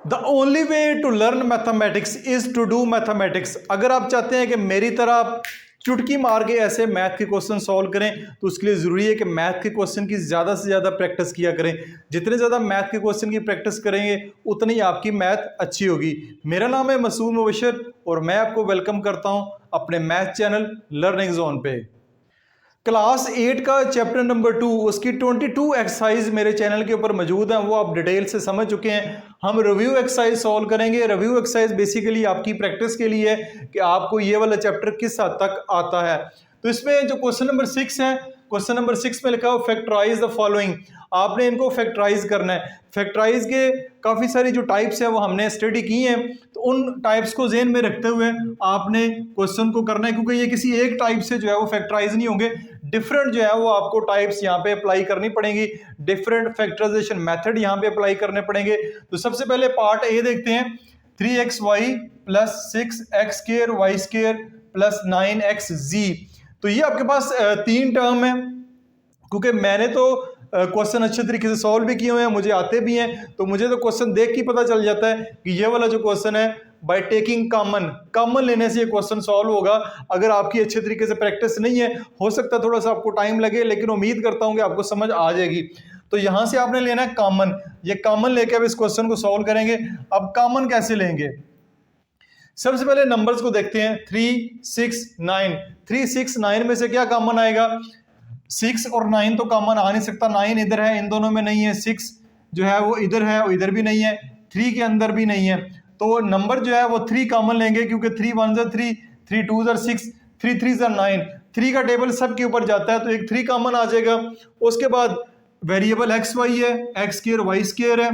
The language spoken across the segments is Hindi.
The only way to learn mathematics is to do mathematics. अगर आप चाहते हैं कि मेरी तरह चुटकी मार के ऐसे मैथ के क्वेश्चन सॉल्व करें तो उसके लिए ज़रूरी है कि मैथ के क्वेश्चन की ज़्यादा से ज़्यादा प्रैक्टिस किया करें। जितने ज़्यादा मैथ के क्वेश्चन की प्रैक्टिस करेंगे उतनी ही आपकी मैथ अच्छी होगी। मेरा नाम है मसूद मुबशर और मैं आपको वेलकम करता हूं अपने मैथ चैनल लर्निंग जोन पे। क्लास 8 का चैप्टर नंबर 2 उसकी 22 एक्सरसाइज मेरे चैनल के ऊपर मौजूद हैं, वो आप डिटेल से समझ चुके हैं। हम रिव्यू एक्सरसाइज सॉल्व करेंगे। रिव्यू एक्सरसाइज बेसिकली आपकी प्रैक्टिस के लिए है कि आपको ये वाला चैप्टर किस हद तक आता है। तो इसमें जो क्वेश्चन नंबर 6 है, क्वेश्चन नंबर 6 में लिखा हो फैक्टराइज द फॉलोइंग। आपने इनको फैक्टराइज करना है। फैक्टराइज के काफ़ी सारी जो टाइप्स हैं वो हमने स्टडी की हैं, तो उन टाइप्स को ज़हन में रखते हुए आपने क्वेश्चन को करना है, क्योंकि ये किसी एक टाइप से जो है वो फैक्टराइज नहीं होंगे। डिफरेंट जो है वो आपको टाइप्स यहाँ पे अप्लाई करनी पड़ेंगी, डिफरेंट फैक्टराइजेशन मेथड यहाँ पे अप्लाई करने पड़ेंगे। तो सबसे पहले पार्ट ए देखते हैं। 3xy plus 6x² y² plus 9xz। तो ये आपके पास तीन टर्म है, क्योंकि मैंने तो क्वेश्चन अच्छे तरीके से सॉल्व भी किए हुए हैं, मुझे आते भी हैं, तो मुझे तो क्वेश्चन देख के पता चल जाता है कि ये वाला जो क्वेश्चन है बाय टेकिंग कॉमन लेने से ये क्वेश्चन सॉल्व होगा। अगर आपकी अच्छे तरीके से प्रैक्टिस नहीं है, हो सकता है थोड़ा सा आपको टाइम लगे, लेकिन उम्मीद करता हूं कि आपको समझ आ जाएगी। तो यहां से आपने लेना है कॉमन। ये कॉमन लेके अब इस क्वेश्चन को सॉल्व करेंगे। अब कॉमन कैसे लेंगे? सबसे पहले नंबर्स को देखते हैं। 3, 6, 9। 3, 6, 9 में से क्या कॉमन आएगा? 6 और 9 तो कॉमन आ नहीं सकता। 9 इधर है, इन दोनों में नहीं है। 6 जो है वो इधर है, वो इधर भी नहीं है। 3 के अंदर भी नहीं है। तो नंबर जो है वो 3 कॉमन लेंगे, क्योंकि 3 1 3, 3 2 6, 3 3 9। 3 का टेबल सब के ऊपर जाता है, तो एक 3 कॉमन आ जाएगा। उसके बाद वेरिएबल एक्स वाई है, x² y² है,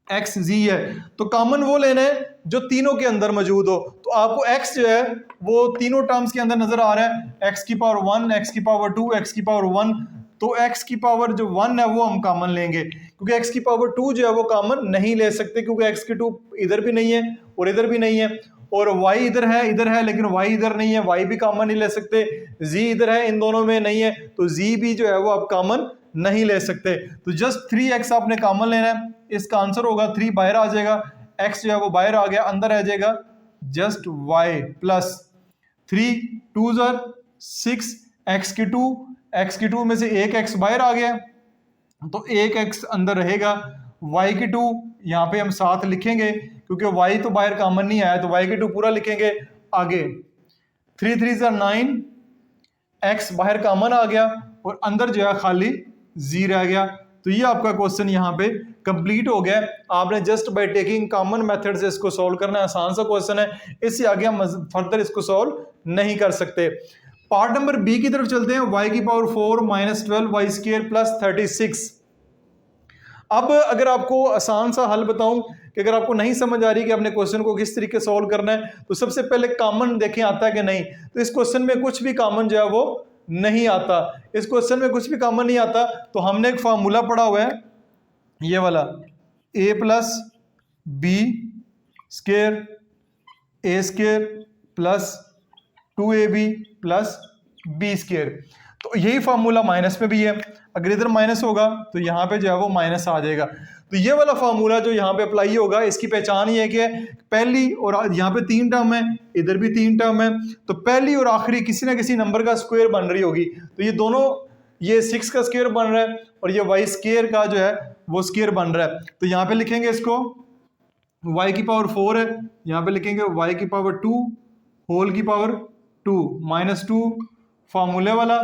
एक्स जी है। तो कॉमन वो लेना है जो तीनों के अंदर मौजूद हो। तो आपको x जो है वो तीनों टर्म्स के अंदर नजर आ रहा है। x की पावर 1, x की पावर 2, x की पावर 1। तो x की पावर जो 1 है वो हम कॉमन लेंगे, क्योंकि x की पावर 2 जो है वो कॉमन नहीं ले सकते, क्योंकि x की 2 इधर भी नहीं है और इधर भी नहीं है। और y इधर है लेकिन y इधर नहीं है, y भी कॉमन नहीं ले सकते। z इधर है, इन दोनों में नहीं है, तो z भी जो है वो आप कॉमन नहीं ले सकते। तो जस्ट 3x आपने कॉमन लेना है। इसका आंसर होगा 3 बाहर आ जाएगा, x जो है वो बाहर आ गया, अंदर आ जाएगा जस्ट y प्लस 3 2 6, x की 2 में से एक x बाहर आ गया, तो एक x अंदर रहेगा। y की 2 यहाँ पे हम साथ लिखेंगे, क्योंकि y तो बाहर कॉमन नहीं आया, तो y की 2 पूरा लिखेंगे आगे। 3 3 9, x बाहर कॉमन आ गया और अंदर जो है खाली z रह गया। तो ये आपका क्वेश्चन यहाँ पे कंप्लीट हो गया। आपने just by taking common method से इसको सॉल्व करना है। आसान सा क्वेश्चन है, इससे आगे हम फर्दर इसको सॉल्व नहीं कर सकते। पार्ट नंबर बी की तरफ चलते हैं। y की पावर 4 माइनस 12 y² प्लस 36। अब अगर आपको आसान सा हल बताऊं कि अगर आपको नहीं समझ आ रही कि आपने क्वेश्चन को किस तरीके सॉल्व करना है, तो सबसे पहले कॉमन देखें आता है कि नहीं। तो इस क्वेश्चन में कुछ भी कॉमन जो है वो नहीं आता। इस क्वेश्चन में कुछ भी कॉमन नहीं आता, तो हमने एक फार्मूला पढ़ा हुआ है ये वाला, a plus b square a² plus 2ab plus b²। तो यही फार्मूला माइनस में भी है। अगर इधर माइनस होगा तो यहाँ पे जो है वो माइनस आ जाएगा। तो ये वाला फार्मूला जो यहाँ पे अप्लाई होगा, इसकी पहचान ये है कि पहली और यहाँ पे 3 टर्म है, इधर भी 3 टर्म है, तो पहली और आखिरी किसी ना किसी नंबर का स्क्वायर बन रही होगी। तो ये दोनों, ये 6 का स्क्वायर बन रहा है और ये y² का जो है वो स्क्वायर बन रहा है। तो यहाँ पे लिखेंगे इसको y की पावर 4 है, यहाँ पे लिखेंगे y की पावर 2 होल की पावर 2 माइनस 2 फार्मूले वाला,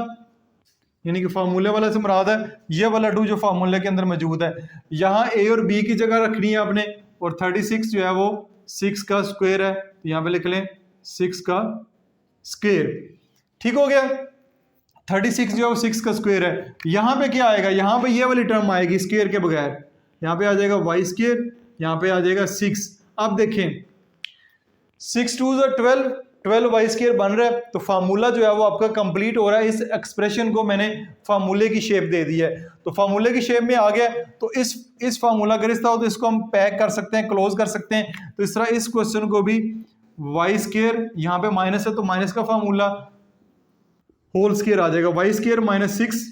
यानी कि फार्मूले वाला से मुराद है ये वाला 2 जो फार्मूले के अंदर मौजूद है। यहाँ a और b की जगह रखनी है आपने, और 36 जो है वो 6 का स्क्वायर है, तो यहाँ पे लिख लें 6 का स्क्वायर। ठीक हो गया। 36 जो है वो 6 का स्क्वायर है। यहाँ पे क्या आएगा? यहाँ पे ये वाली टर्म आएगी स्क्वायर के बगैर, यहाँ पे आ जाएगा y², यहाँ पे आ जाएगा 6। अब देखें 6 2 12 y² बन रहा है, तो फार्मूला जो है वो आपका कंप्लीट हो रहा है। इस एक्सप्रेशन को मैंने फार्मूले की शेप दे दी है, तो फार्मूले की शेप में आ गया। तो इस फार्मूला अगर इस तरह हो तो इसको हम पैक कर सकते हैं, क्लोज कर सकते हैं। तो इस तरह इस क्वेश्चन को भी y², यहाँ पे माइनस है तो माइनस का फार्मूला होल स्क्वायर आ जाएगा, y² माइनस 6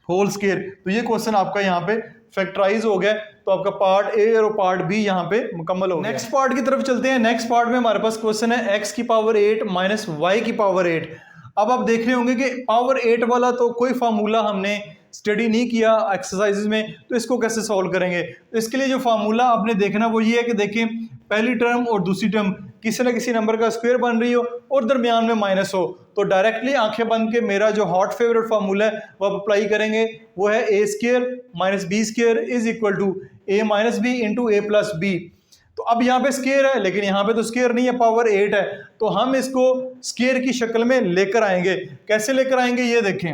होल स्क्वायर। तो ये क्वेश्चन आपका यहाँ पे फैक्टराइज हो गया। तो आपका पार्ट ए और पार्ट बी यहाँ पे मुकम्मल हो गया। नेक्स्ट पार्ट की तरफ चलते हैं। नेक्स्ट पार्ट में हमारे पास क्वेश्चन है x की पावर 8 माइनस वाई की पावर 8। अब आप देख रहे होंगे कि पावर 8 वाला तो कोई फार्मूला हमने स्टडी नहीं किया एक्सरसाइजेज में, तो इसको कैसे सॉल्व करेंगे। तो इसके लिए जो फार्मूला आपने देखना वो ये है कि देखें पहली टर्म और दूसरी टर्म किसी न किसी नंबर का स्क्वायर बन रही हो और दरमियान में माइनस हो, तो डायरेक्टली आंखें बंद के मेरा जो हॉट फेवरेट फार्मूला है वो आप अप्लाई करेंगे, वो है a square minus b square is equal to a minus b into a plus b. तो अब यहाँ पे स्क्वायर है लेकिन यहाँ पे तो स्क्वायर नहीं है, पावर 8 है, तो हम इसको स्क्वायर की शक्ल में लेकर आएंगे। कैसे लेकर आएंगे ये देखें,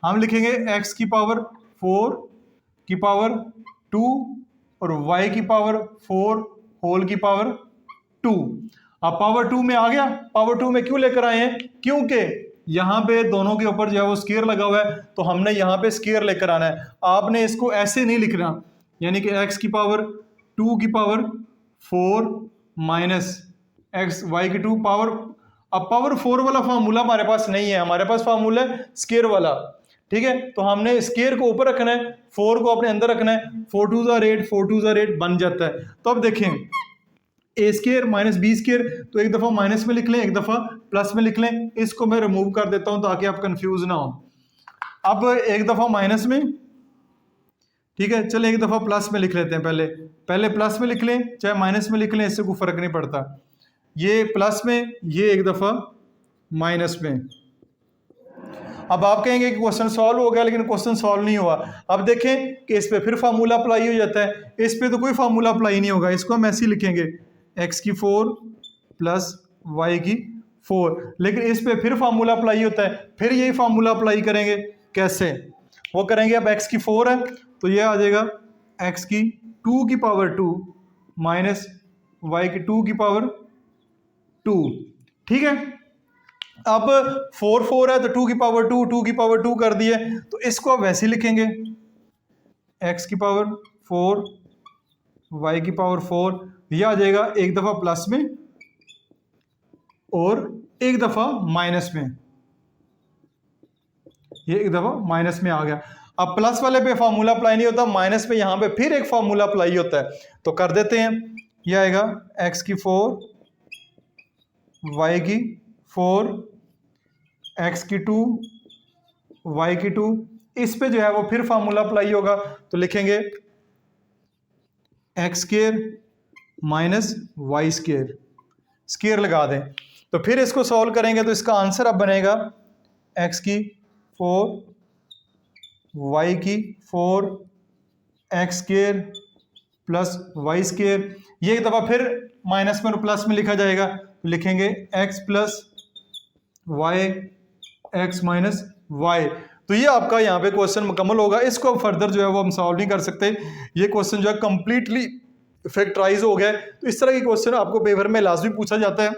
हम लिखेंगे x की पावर 4 की पावर 2 और y की पावर 4 होल की पावर 2। अब पावर 2 में आ गया। पावर 2 में क्यों लेकर आए हैं, क्योंकि यहाँ पे दोनों के ऊपर जो है वो स्क्वायर लगा हुआ है, तो हमने यहाँ पे स्क्वायर लेकर आना है। आपने इसको ऐसे नहीं लिखना, यानी कि x की पावर 2 की पावर 4 माइनस एक्स वाई की 2 पावर। अब पावर 4 वाला फार्मूला हमारे पास नहीं है, हमारे पास फार्मूला है स्क्वायर वाला, ठीक है। तो हमने स्क्वायर को ऊपर रखना है, 4 को अपने अंदर रखना है, 4 2 ज़ा 8 4 2 ज़ा 8 बन जाता है। तो अब देखें ए स्क्वायर माइनस बी स्क्वायर, तो एक दफ़ा माइनस में लिख लें एक दफ़ा प्लस में लिख लें। इसको मैं रिमूव कर देता हूं ताकि आप कंफ्यूज ना हो। अब एक दफ़ा माइनस में, ठीक है, चले एक दफ़ा प्लस में लिख लेते हैं। पहले प्लस में लिख लें चाहे माइनस में लिख लें, इससे कोई फ़र्क नहीं पड़ता। ये प्लस में, ये एक दफ़ा माइनस में। अब आप कहेंगे कि क्वेश्चन सॉल्व हो गया, लेकिन क्वेश्चन सॉल्व नहीं हुआ। अब देखें कि इस पे फिर फार्मूला अप्लाई हो जाता है, इस पे तो कोई फार्मूला अप्लाई नहीं होगा। इसको हम ऐसे ही लिखेंगे x की 4 प्लस y की 4, लेकिन इस पे फिर फार्मूला अप्लाई होता है, फिर यही फार्मूला अप्लाई करेंगे। कैसे वो करेंगे, अब x की 4 है तो ये आ जाएगा x की 2 की पावर 2 माइनस y की 2 की पावर 2, ठीक है। अब 4 4 है तो 2 की पावर 2 2 की पावर 2 कर दिए, तो इसको आप वैसे ही लिखेंगे x की पावर 4 y की पावर 4, ये आ जाएगा एक दफ़ा प्लस में और एक दफ़ा माइनस में, ये एक दफ़ा माइनस में आ गया। अब प्लस वाले पे फार्मूला अप्लाई नहीं होता, माइनस पे यहाँ पे फिर एक फार्मूला अप्लाई होता है, तो कर देते हैं। ये आएगा x की 4 y की 4 x की 2 y की 2, इस पे जो है वो फिर फार्मूला अप्लाई होगा, तो लिखेंगे x square minus y square, square लगा दें। तो फिर इसको सॉल्व करेंगे तो इसका आंसर अब बनेगा x की 4 y की 4 x square plus y square, ये एक दफ़ा फिर माइनस में और प्लस में लिखा जाएगा, तो लिखेंगे x plus y x minus y. तो ये आपका यहाँ पे क्वेश्चन मुकम्मल होगा। इसको अब फर्दर जो है वो हम सॉल्व नहीं कर सकते, ये क्वेश्चन जो है कंप्लीटली फैक्टराइज हो गया है। तो इस तरह के क्वेश्चन आपको पेपर में लाजमी पूछा जाता है।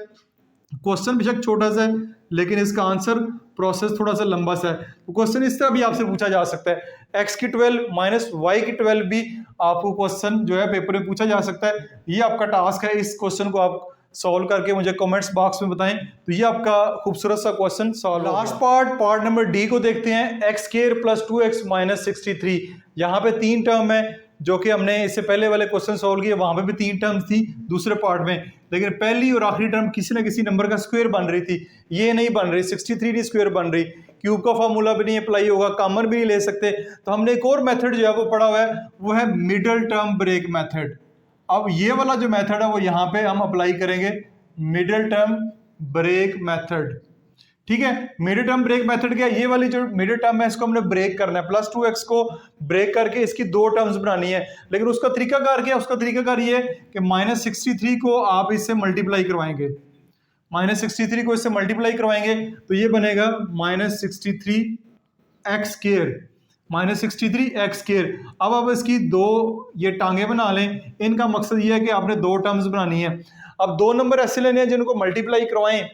क्वेश्चन बेशक छोटा सा है लेकिन इसका आंसर प्रोसेस थोड़ा सा लंबा सा है। तो क्वेश्चन इस तरह भी आपसे पूछा जा सकता है, x की 12 माइनस वाई की 12 भी आपको क्वेश्चन जो है पेपर में पूछा जा सकता है। ये आपका टास्क है, इस क्वेश्चन को आप सॉल्व करके मुझे कमेंट्स बॉक्स में बताएं। तो ये आपका खूबसूरत सा question solve. Last part number D को देखते हैं, x square plus 2x minus 63। यहाँ पे 3 टर्म है जो कि हमने इससे पहले वाले क्वेश्चन सॉल्व किए, वहां पे भी 3 टर्म्स थी दूसरे पार्ट में, लेकिन पहली और आखिरी टर्म किसी ना किसी नंबर का स्क्वायर बन रही थी, ये नहीं बन रही, 63 नहीं स्क्वायर बन रही। क्यूब का फॉर्मूला भी नहीं अप्लाई होगा, कॉमन भी नहीं ले सकते। तो हमने एक और मेथड जो है वो पढ़ा हुआ है, वो है मिडल टर्म ब्रेक मेथड। अब ये वाला जो मेथड है वो यहाँ पे हम अप्लाई करेंगे, मिडल टर्म ब्रेक मेथड, ठीक है। मिडल टर्म ब्रेक मेथड क्या है, ये वाली जो मिडल टर्म है इसको हमने ब्रेक करना है, प्लस 2x को ब्रेक करके इसकी 2 टर्म्स बनानी है। लेकिन उसका तरीकाकार क्या है, उसका तरीकाकार ये है कि माइनस 63 को आप इससे मल्टीप्लाई करवाएंगे, माइनस 63 को इससे मल्टीप्लाई करवाएंगे तो ये बनेगा minus 63 x square, minus 63 x square. अब आप इसकी 2 ये टांगे बना लें, इनका मकसद ये है कि आपने 2 टर्म्स बनानी है। अब 2 नंबर ऐसे लेने हैं जिनको मल्टीप्लाई करवाएं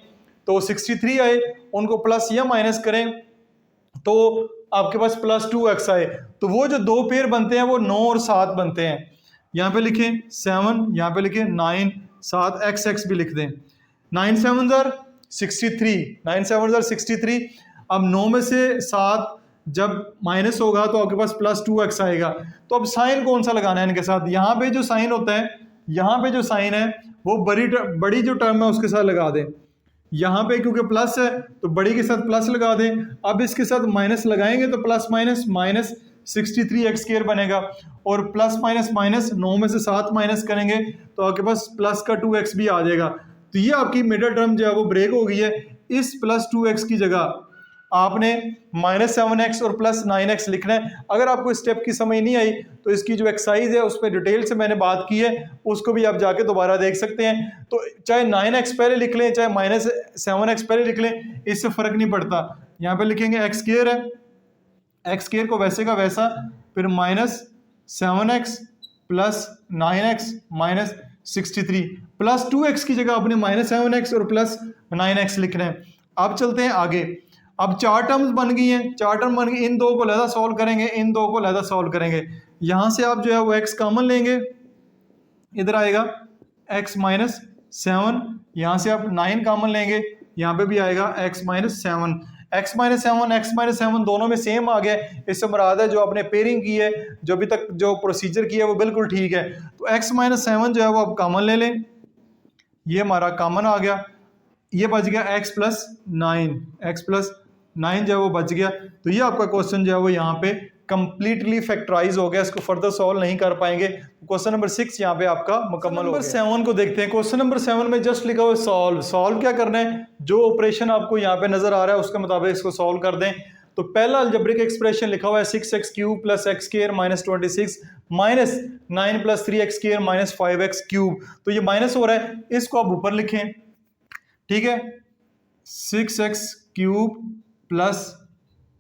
तो 63 आए, उनको प्लस या माइनस करें तो आपके पास प्लस 2x आए, तो वो जो 2 पेयर बनते हैं वो 9 और 7 बनते हैं। यहाँ पे लिखें 7, यहाँ पे लिखें 9, 7 x भी लिख दें। 9 7 ज़र 63, 9 7 ज़र 63। अब 9 में से 7 जब माइनस होगा तो आपके पास प्लस 2x आएगा। तो अब साइन कौन सा लगाना है इनके साथ, यहाँ पे जो साइन होता है, यहाँ पे जो साइन है वो बड़ी जो टर्म है उसके साथ लगा दें। यहाँ पे क्योंकि प्लस है तो बड़ी के साथ प्लस लगा दें। अब इसके साथ माइनस लगाएंगे तो प्लस माइनस माइनस 63x² बनेगा, और प्लस माइनस माइनस 9 में से 7 माइनस करेंगे तो आपके पास प्लस का 2x भी आ जाएगा। तो ये आपकी मिडल टर्म जो है वो ब्रेक हो गई है। इस प्लस 2x की जगह आपने -7x और प्लस 9x लिखना है। अगर आपको स्टेप की समझ नहीं आई तो इसकी जो एक्सरसाइज है उस पर डिटेल से मैंने बात की है, उसको भी आप जाके दोबारा देख सकते हैं। तो चाहे 9x पहले लिख लें चाहे -7x पहले लिख लें, इससे फ़र्क नहीं पड़ता। यहाँ पे लिखेंगे x² है, x² को वैसे का वैसा, फिर -7x plus 9x minus 63, plus 2x की जगह आपने -7x और प्लस 9x लिखना है। अब चलते हैं आगे। अब 4 टर्म्स बन गई हैं, 4 टर्म बन गई, इन दो को लहदा सॉल्व करेंगे, इन दो को लहदा सॉल्व करेंगे। यहाँ से आप जो है वो x कॉमन लेंगे, इधर आएगा x माइनस 7, यहाँ से आप 9 कॉमन लेंगे, यहाँ पे भी आएगा x minus 7। x minus 7 x minus 7 दोनों में सेम आ गया, इससे मुराद है जो आपने पेयरिंग की है, जो अभी तक जो प्रोसीजर किया है वो बिल्कुल ठीक है। तो x माइनस 7 जो है वो आप कॉमन ले लें, ये हमारा कॉमन आ गया, ये बच गया x प्लस 9 जो है वो बच गया। तो ये आपका क्वेश्चन जो है वो यहाँ पे कंप्लीटली फैक्टराइज हो गया, इसको फर्दर सॉल्व नहीं कर पाएंगे। क्वेश्चन नंबर 6 यहाँ पे आपका मुकम्मल हो गया। नंबर 7 को देखते हैं। क्वेश्चन नंबर 7 में जस्ट लिखा हुआ है सॉल्व। सॉल्व क्या करना है, जो ऑपरेशन आपको यहाँ पे नजर आ रहा है उसके मुताबिक इसको सॉल्व कर दें। तो पहला अलजेब्रिक एक्सप्रेशन लिखा हुआ है 6x³ plus x² minus 26 minus 9 plus 3x² minus 5x³। तो ये माइनस हो रहा है, इसको आप ऊपर लिखें, ठीक है। 6x³ प्लस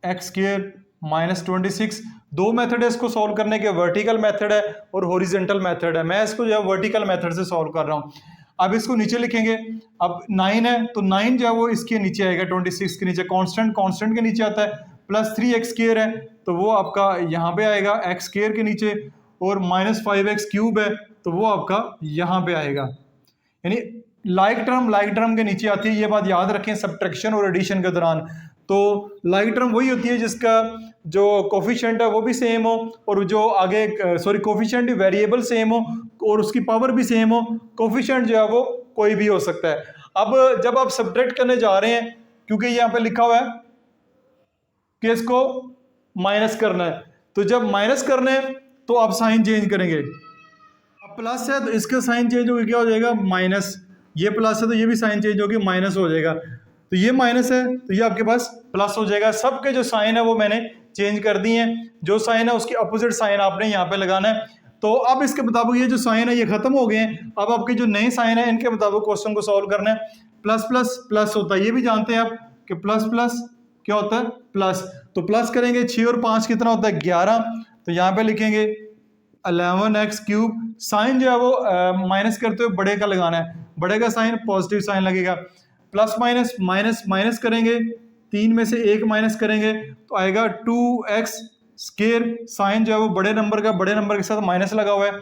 x² माइनस 26, दो मेथड है इसको सॉल्व करने के, वर्टिकल मेथड है और हॉरिजॉन्टल मेथड है। मैं इसको जो है वर्टिकल मेथड से सॉल्व कर रहा हूँ। अब इसको नीचे लिखेंगे, अब 9 है तो 9 जो है वो इसके नीचे आएगा, 26 के नीचे, कांस्टेंट के नीचे आता है, प्लस 3x² है तो वो आपका यहाँ पे आएगा x² के नीचे, और माइनस 5x³ है तो वो आपका यहाँ पे आएगा। यानी लाइक टर्म के नीचे आती है, ये बात याद रखें सब्ट्रैक्शन और एडिशन के दौरान। तो लाइक टर्म वही होती है जिसका जो कोफिशिएंट है वो भी सेम हो, और जो आगे कोफिशिएंट वेरिएबल सेम हो और उसकी पावर भी सेम हो। कोफिशिएंट जो है वो कोई भी हो सकता है। अब जब आप सब्ट्रैक्ट करने जा रहे हैं, क्योंकि यहाँ पे लिखा हुआ है कि इसको माइनस करना है, तो जब माइनस करना है तो आप साइन चेंज करेंगे। अब प्लस है तो इसका साइन चेंज होकर क्या हो जाएगा, माइनस। ये प्लस है तो ये भी साइन चेंज होगी, माइनस हो जाएगा। तो ये माइनस है तो ये आपके पास प्लस हो जाएगा। सबके जो साइन है वो मैंने चेंज कर दिए हैं, जो साइन है उसकी अपोजिट साइन आपने यहाँ पे लगाना है। तो अब इसके मुताबिक ये जो साइन है ये खत्म हो गए हैं। अब आपके जो नए साइन है इनके मुताबिक क्वेश्चन को सॉल्व करना है। प्लस प्लस प्लस होता है, ये भी जानते हैं आप कि प्लस प्लस क्या होता है, प्लस। तो प्लस करेंगे 6 और 5 कितना होता है, 11। तो यहाँ पे लिखेंगे 11x³। साइन जो है वो माइनस करते हुए बड़े का लगाना है, बड़े का साइन पॉजिटिव साइन लगेगा। प्लस माइनस माइनस माइनस करेंगे, 3 में से 1 माइनस करेंगे तो आएगा 2x²। साइन जो है वो बड़े नंबर के साथ माइनस लगा हुआ है।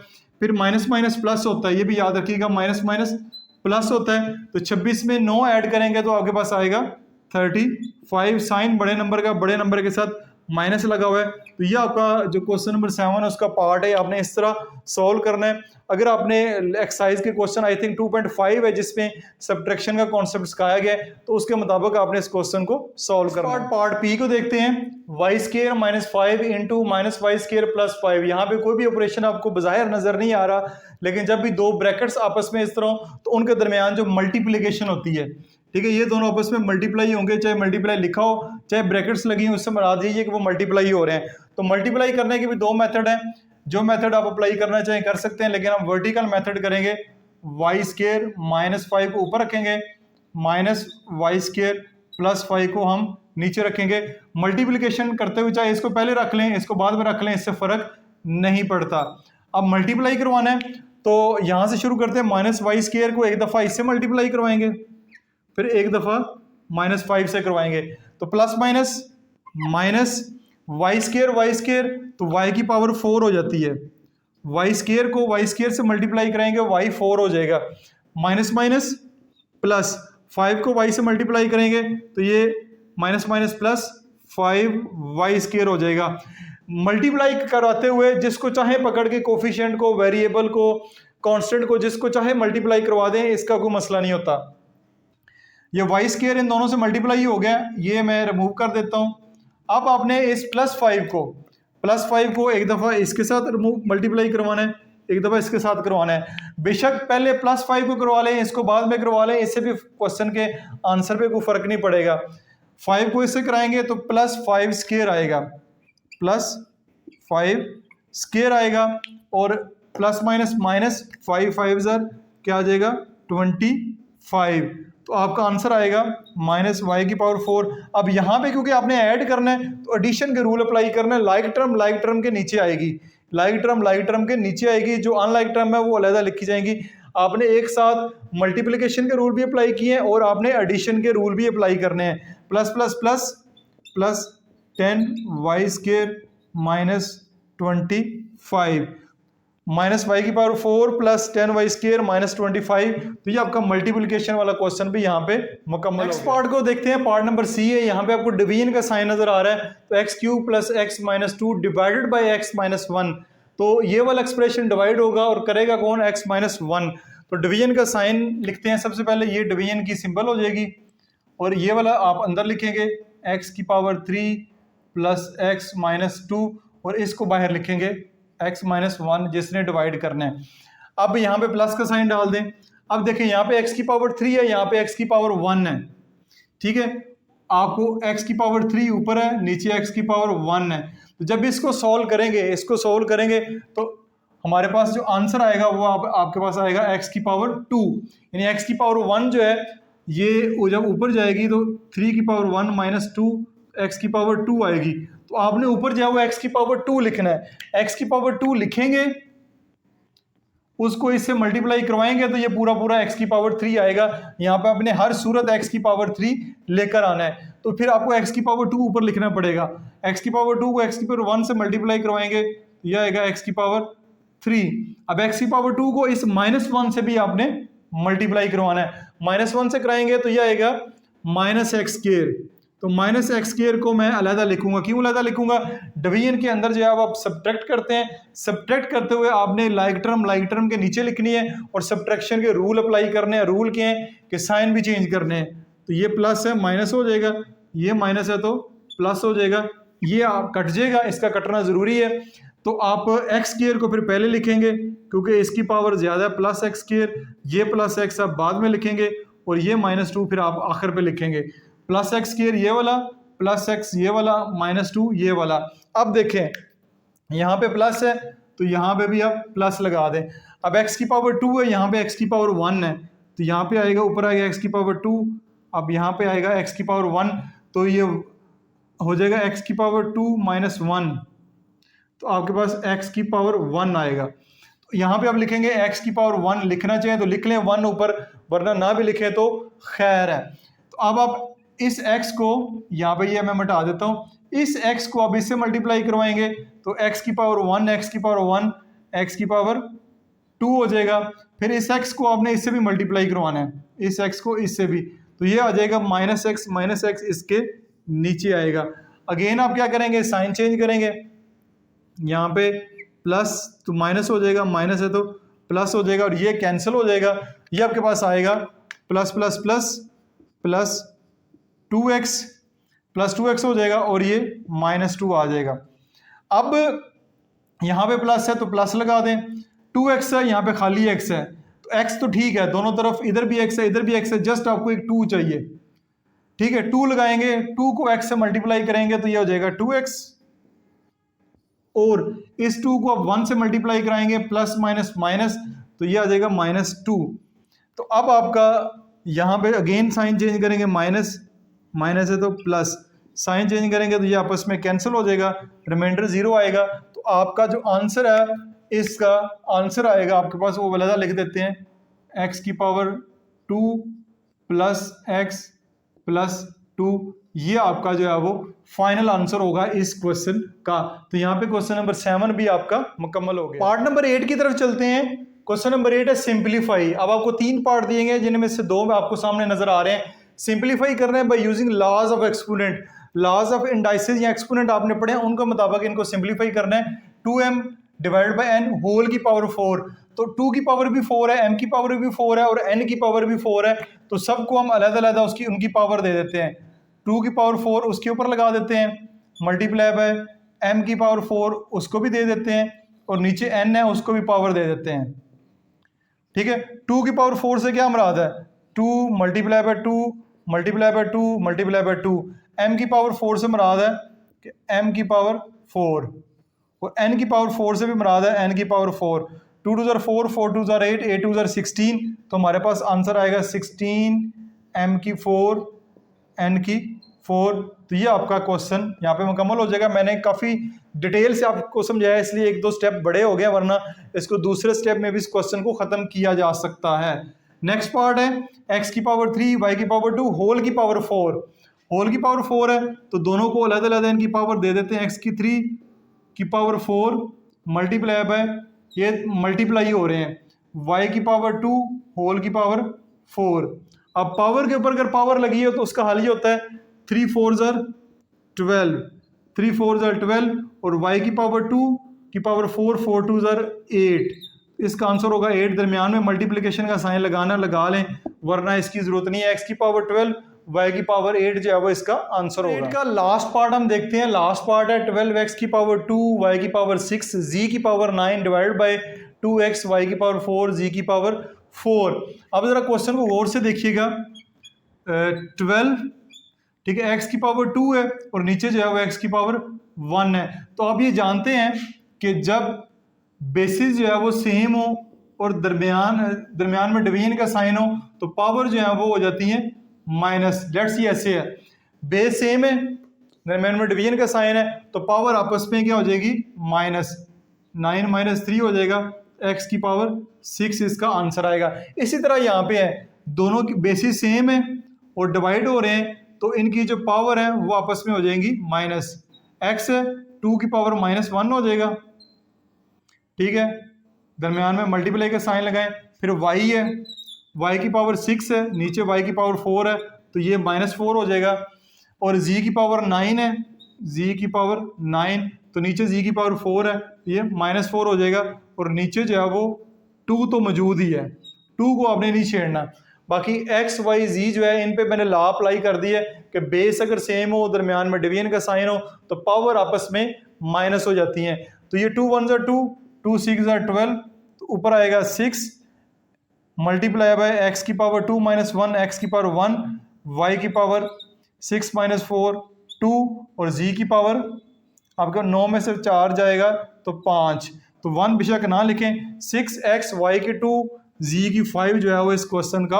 फिर माइनस माइनस प्लस होता है, ये भी याद रखिएगा, माइनस माइनस प्लस होता है। तो 26 में 9 ऐड करेंगे तो आपके पास आएगा 35। साइन बड़े नंबर के साथ माइनस लगा हुआ है। तो ये आपका जो क्वेश्चन नंबर 7 है उसका पार्ट है, आपने इस तरह सॉल्व करना है। अगर आपने एक्सरसाइज के क्वेश्चन आई थिंक 2.5 है जिसमें सब्ट्रैक्शन का कॉन्सेप्ट सिखाया गया है, तो उसके मुताबिक आपने इस क्वेश्चन को सॉल्व करना है। पार्ट पी को देखते हैं। y² minus 5 into minus y² plus 5। यहाँ पे कोई भी ऑपरेशन आपको बाहर नजर नहीं आ रहा, लेकिन जब भी दो ब्रैकेट्स आपस में इस तरह तो उनके दरमियान जो मल्टीप्लीकेशन होती है, ठीक है, ये दोनों आपस में मल्टीप्लाई होंगे, चाहे मल्टीप्लाई लिखा हो चाहे ब्रैकेट्स लगी हो, उससे मुराद यही है कि वो मल्टीप्लाई हो रहे हैं। तो मल्टीप्लाई करने के भी दो मेथड हैं, जो मेथड आप अप्लाई करना चाहें कर सकते हैं, लेकिन हम वर्टिकल मेथड करेंगे। y² माइनस 5 को ऊपर रखेंगे, माइनस y² प्लस 5 को हम नीचे रखेंगे। मल्टीप्लिकेशन करते हुए चाहे इसको पहले रख लें इसको बाद में रख लें, इससे फर्क नहीं पड़ता। अब मल्टीप्लाई करवाना है तो यहाँ से शुरू करते हैं। माइनस y² को एक दफ़ा इससे मल्टीप्लाई करवाएंगे, फिर एक दफ़ा माइनस 5 से करवाएंगे। तो प्लस माइनस माइनस y² तो y की पावर 4 हो जाती है। y² को y² से मल्टीप्लाई कराएंगे, y 4 हो जाएगा। माइनस माइनस प्लस 5 को y से मल्टीप्लाई करेंगे तो ये माइनस माइनस प्लस 5y² हो जाएगा। मल्टीप्लाई करवाते हुए जिसको चाहे पकड़ के कोफिशिएंट को, वेरिएबल को, कांस्टेंट को, जिसको चाहे मल्टीप्लाई करवा दें, इसका कोई मसला नहीं होता। ये y² इन दोनों से मल्टीप्लाई हो गया, ये मैं रिमूव कर देता हूं। अब आपने इस +5 को एक दफ़ा इसके साथ मल्टीप्लाई करवाना है, एक दफ़ा इसके साथ करवाना है। बेशक पहले +5 को करवा लें, इसको बाद में करवा लें, इससे भी क्वेश्चन के आंसर पे कोई फ़र्क नहीं पड़ेगा। 5 को इससे कराएंगे तो +5² आएगा, +5² आएगा, और प्लस माइनस माइनस 5 5 क्या आ जाएगा 25। तो आपका आंसर आएगा -y⁴। अब यहाँ पे क्योंकि आपने ऐड करना है तो एडिशन के रूल अप्लाई करना है। लाइक टर्म के नीचे आएगी, लाइक टर्म के नीचे आएगी, जो अनलाइक टर्म है वो अलग लिखी जाएंगी। आपने एक साथ मल्टीप्लिकेशन के रूल भी अप्लाई किए हैं और आपने एडिशन के रूल भी अप्लाई करने हैं। Plus plus plus plus 10y² -25 -y⁴ plus 10y² -25। तो ये आपका मल्टीप्लिकेशन वाला क्वेश्चन भी यहाँ पे मुकम्मल। नेक्स्ट पार्ट को देखते हैं, पार्ट नंबर सी है। यहाँ पे आपको डिवीजन का साइन नजर आ रहा है, तो x³ + x - 2 divided by x - 1। तो ये वाला एक्सप्रेशन डिवाइड होगा और करेगा कौन, x - 1। तो डिवीजन का साइन लिखते हैं। सबसे पहले ये डिवीजन की सिंबल हो जाएगी और ये वाला आप अंदर लिखेंगे x³ + x - 2 और इसको बाहर लिखेंगे x - 1 जिसने डिवाइड करना है। अब यहाँ पे प्लस का साइन डाल दें। अब देखें यहाँ पे x³ है, यहाँ पे x⁴ है, ठीक है। आपको x⁴ ऊपर है, नीचे x⁴ है। तो जब इसको सॉल्व करेंगे तो हमारे पास जो आंसर आएगा वो आपके पास आएगा x⁴ यानी x⁴ जो है ये जब ऊपर जाएगी तो 3⁴ - 2 x⁴ आएगी। तो आपने ऊपर जो है वो x⁴ लिखना है। x⁴ लिखेंगे, उसको इससे मल्टीप्लाई करवाएंगे तो ये पूरा x⁴ आएगा। यहाँ पे आपने हर सूरत x⁴ लेकर आना है। तो फिर आपको x⁴ ऊपर लिखना पड़ेगा। x⁴ को x⁴ से मल्टीप्लाई करवाएंगे तो यह आएगा x⁴। अब x⁴ को इस -1 से भी आपने मल्टीप्लाई करवाना है। -1 से कराएंगे तो यह आएगा -x²। तो -x² को मैं अलहदा लिखूंगा। क्यों अलहदा लिखूंगा, डिवीजन के अंदर जो है आप सब्ट्रैक्ट करते हैं, सब्ट्रैक्ट करते हुए आपने लाइक टर्म के नीचे लिखनी है और सब्ट्रैक्शन के रूल अप्लाई करने हैं। रूल क्या है कि साइन भी चेंज करने हैं। तो ये प्लस है माइनस हो जाएगा, ये माइनस है तो प्लस हो जाएगा, ये आप कट जाएगा, इसका कटना ज़रूरी है। तो आप x² को फिर पहले लिखेंगे क्योंकि इसकी पावर ज़्यादा है, +x², ये +x आप बाद में लिखेंगे और ये -2 फिर आप आखिर पे लिखेंगे। +x² ये वाला, +x ये वाला, -2 ये वाला। अब देखें यहाँ पे प्लस है तो यहाँ पे भी आप प्लस लगा दें। अब x⁴ है, यहाँ पे x⁴ है, तो यहाँ पे आएगा, ऊपर आएगा x⁴, अब यहाँ पे आएगा x⁴, तो ये हो जाएगा x⁴ -1। तो आपके पास x⁴ आएगा। तो यहाँ पे आप लिखेंगे x⁴, लिखना चाहें तो लिख लें 1 ऊपर, वरना ना भी लिखें तो खैर है। तो अब आप इस x को यहाँ पे ये मैं मिटा देता हूँ, इस x को अब इससे मल्टीप्लाई करवाएंगे तो x⁴ x⁴ हो जाएगा। फिर इस x को आपने इससे भी मल्टीप्लाई करवाना है, इस x को इससे भी, तो ये आ जाएगा -x इसके नीचे आएगा। अगेन आप क्या करेंगे, साइन चेंज करेंगे, यहाँ पे प्लस तो माइनस हो जाएगा, माइनस है तो प्लस हो जाएगा और ये कैंसिल हो जाएगा। ये आपके पास आएगा plus plus plus plus 2x हो जाएगा और ये -2 आ जाएगा। अब यहाँ पे प्लस है तो प्लस लगा दें, 2x है, यहाँ पे खाली x है, तो x तो ठीक है, दोनों तरफ इधर भी x है इधर भी x है, जस्ट आपको एक 2 चाहिए, ठीक है। 2 लगाएंगे, 2 को x से मल्टीप्लाई करेंगे तो ये हो जाएगा 2x, और इस 2 को आप 1 से मल्टीप्लाई कराएंगे, प्लस माइनस माइनस, तो ये आ जाएगा -2। तो अब आपका यहाँ पे अगेन साइन चेंज करेंगे, माइनस है तो प्लस, साइन चेंज करेंगे तो ये आपस में कैंसिल हो जाएगा, रिमाइंडर 0 आएगा। तो आपका जो आंसर है, इसका आंसर आएगा आपके पास, वो वाला लिख देते हैं x⁴ + x + 2। ये आपका जो है वो फाइनल आंसर होगा इस क्वेश्चन का। तो यहाँ पे क्वेश्चन नंबर 7 भी आपका मुकम्मल हो गया। पार्ट नंबर 8 की तरफ चलते हैं। क्वेश्चन नंबर 8 है सिंप्लीफाई। अब आपको 3 पार्ट दिए गए जिनमें से 2 आपको सामने नजर आ रहे हैं। सिंप्लीफाई करना है by using laws of exponent. Laws of indices या एक्सपोनेंट आपने पढ़े हैं, उनके मुताबिक इनको सिंप्लीफाई करना है। 2m divide by n whole की पावर 4, तो 2 की पावर भी 4 है, m की पावर भी 4 है और n की पावर भी 4 है, तो सबको हम अलग-अलग उसकी उनकी पावर दे देते हैं। 2 की पावर 4 उसके ऊपर लगा देते हैं, मल्टीप्लाई बाय m की पावर 4 उसको भी दे देते हैं, और नीचे n है उसको भी पावर दे देते हैं। ठीक है, 2 की पावर 4 से क्या मुराद है? 2 multiply by 2 multiply by 2 multiply by 2। m की पावर 4 से मुराद है कि m की पावर 4, और n की पावर 4 से भी मुराद है n की पावर 4। 2 2 ज़र 4, 4 2 ज़र 8, 8 2 ज़र 16, तो हमारे पास आंसर आएगा 16 m की 4 n की 4। तो ये आपका क्वेश्चन यहाँ पे मुकम्मल हो जाएगा। मैंने काफ़ी डिटेल से आपको समझाया, इसलिए एक दो स्टेप बड़े हो गए, वरना इसको दूसरे स्टेप में भी इस क्वेश्चन को ख़त्म किया जा सकता है। नेक्स्ट पार्ट है x की पावर 3 y की पावर 2 होल की पावर 4। होल की पावर 4 है तो दोनों को अलग अलग इनकी पावर दे देते हैं। x की 3 की पावर 4 मल्टीप्लाई बाय, ये मल्टीप्लाई हो रहे हैं, y की पावर 2 होल की पावर 4। अब पावर के ऊपर अगर पावर लगी है तो उसका हल ये होता है 3 4 ज़र 12, 3 4 ज़र 12, और y की पावर 2 की पावर 4, 4 2 ज़र 8। इसका आंसर होगा 8। दरमियान में मल्टीप्लिकेशन का साइन लगाना लगा लें, वरना इसकी जरूरत नहीं है। x की पावर 12 y की पावर 8 जो है वो इसका आंसर होगा। 8 का लास्ट पार्ट हम देखते हैं। लास्ट पार्ट है 12x की पावर 2 y की पावर 6 z की power 9 divide by 2x y की पावर 4 z की पावर 4। अब जरा क्वेश्चन को गौर से देखिएगा। 12, ठीक है, x की पावर 2 है और नीचे जो है वो x की पावर 1 है। तो आप ये जानते हैं कि जब बेसिस जो है वो सेम हो और दरमियान में डिवीजन का साइन हो तो पावर जो है वो हो जाती है माइनस। लेट्स ये ऐसे है, बेस सेम है, दरमियान में डिवीजन का साइन है, तो पावर आपस में क्या हो जाएगी? माइनस। 9 माइनस 3 हो जाएगा, x की पावर 6 इसका आंसर आएगा। इसी तरह यहाँ पे है, दोनों की बेसिस सेम है और डिवाइड हो रहे हैं, तो इनकी जो पावर है वो आपस में हो जाएंगी माइनस। x है 2 की पावर माइनस 1 हो जाएगा, ठीक है, दरमियान में मल्टीप्लाई का साइन लगाएं। फिर y है, y की पावर 6 है, नीचे y की पावर 4 है, तो ये माइनस 4 हो जाएगा। और z की पावर 9 है, z की पावर 9, तो नीचे z की पावर 4 है, ये माइनस 4 हो जाएगा। और नीचे जो है वो 2 तो मौजूद ही है, 2 को आपने नहीं छेड़ना। बाकी x y z जो है इन पे मैंने लॉ अप्लाई कर दी है कि बेस अगर सेम हो, दरमियान में डिवीजन का साइन हो, तो पावर आपस में माइनस हो जाती हैं। तो ये 2 1 2, 2 6 12, तो ऊपर आएगा 6 मल्टीप्लाई बाय x की पावर 2 माइनस 1, x की पावर 1, y की पावर 6 माइनस 4 2, और z की पावर आपका 9 में से 4 जाएगा तो 5, तो 1 बेशक ना लिखें। 6x y की 2 z की 5 जो है वो इस क्वेश्चन का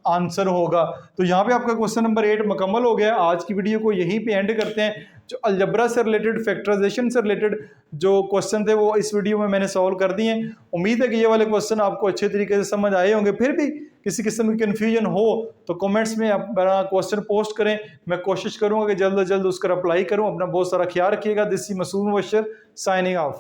आंसर होगा। तो यहाँ पे आपका क्वेश्चन नंबर 8 मुकम्मल हो गया। आज की वीडियो को यहीं पे एंड करते हैं। जो अलजबरा से रिलेटेड, फैक्टराइजेशन से रिलेटेड जो क्वेश्चन थे वो इस वीडियो में मैंने सॉल्व कर दिए हैं। उम्मीद है कि ये वाले क्वेश्चन आपको अच्छे तरीके से समझ आए होंगे। फिर भी किसी किस्म की कन्फ्यूजन हो तो कमेंट्स में आप मेरा क्वेश्चन पोस्ट करें, मैं कोशिश करूँगा कि जल्द से जल्द उसका अप्लाई करूँ। अपना बहुत सारा ख्याल रखिएगा। This is Masood Mubashar signing of.